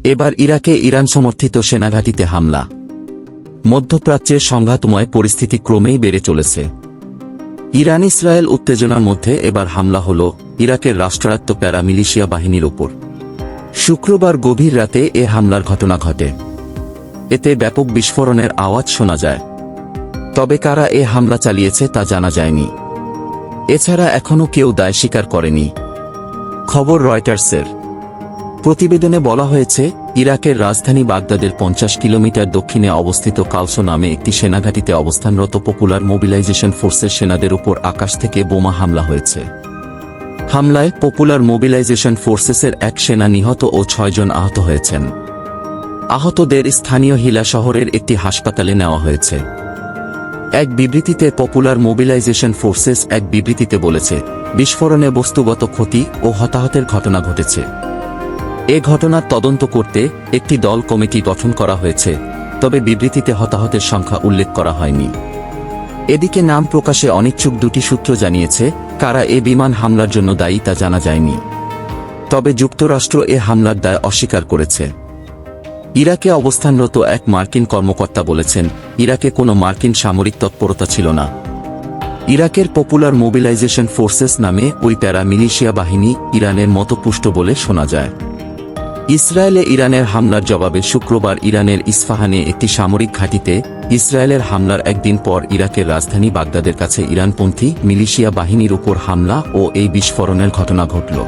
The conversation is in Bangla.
এবার ইরাকে ইরান সমর্থিত সেনাঘাঁটিতে হামলা। মধ্যপ্রাচ্যের সংঘাতময় পরিস্থিতি ক্রমেই বেড়ে চলেছে। ইরান ইসরায়েল উত্তেজনার মধ্যে এবার হামলা হল ইরাকের রাষ্ট্রায়ত্ত প্যারা মিলিশিয়া বাহিনীর ওপর। শুক্রবার গভীর রাতে এ হামলার ঘটনা ঘটে। এতে ব্যাপক বিস্ফোরণের আওয়াজ শোনা যায়। তবে কারা এ হামলা চালিয়েছে তা জানা যায়নি। এছাড়া এখনও কেউ দায় স্বীকার করেনি। খবর রয়টার্সের। প্রতিবেদনে বলা হয়েছে, ইরাকের রাজধানী বাগদাদের ৫০ কিলোমিটার দক্ষিণে অবস্থিত কালসো নামে একটি সেনাঘাঁটিতে অবস্থানরত পপুলার মোবিলাইজেশন ফোর্সের সেনাদের উপর আকাশ থেকে বোমা হামলা হয়েছে। হামলায় পপুলার মোবিলাইজেশন ফোর্সেসের এক সেনা নিহত ও ৬ জন আহত হয়েছেন। আহতদের স্থানীয় হিলা শহরের একটি হাসপাতালে নেওয়া হয়েছে। এক বিবৃতিতে পপুলার মোবিলাইজেশন ফোর্সেস এক বিবৃতিতে বলেছে, বিস্ফোরণে বস্তুগত ক্ষতি ও হতাহতের ঘটনা ঘটেছে। এ ঘটনার তদন্ত করতে একটি দল কমিটি গঠন করা হয়েছে, তবে বিবৃতিতে হতাহতের সংখ্যা উল্লেখ করা হয়নি। এদিকে নাম প্রকাশে অনিচ্ছুক দুটি সূত্র জানিয়েছে, কারা এ বিমান হামলার জন্য দায়ী তা জানা যায়নি। তবে যুক্তরাষ্ট্র এ হামলার দায় অস্বীকার করেছে। ইরাকে অবস্থানরত এক মার্কিন কর্মকর্তা বলেছেন, ইরাকে কোনো মার্কিন সামরিক তৎপরতা ছিল না। ইরাকের পপুলার মোবিলাইজেশন ফোর্সেস নামে ওই প্যারা মিলিশিয়া বাহিনী ইরানের মতো পুষ্ট বলে শোনা যায়। ইসরায়েলে ইরানের হামলার জবাবে শুক্রবার ইরানের ইস্ফাহানে একটি সামরিক ঘাঁটিতে ইসরায়েলের হামলার একদিন পর ইরাকের রাজধানী বাগদাদের কাছে ইরানপন্থী মিলিশিয়া বাহিনীর উপর হামলা ও এই বিস্ফোরণের ঘটনা ঘটল।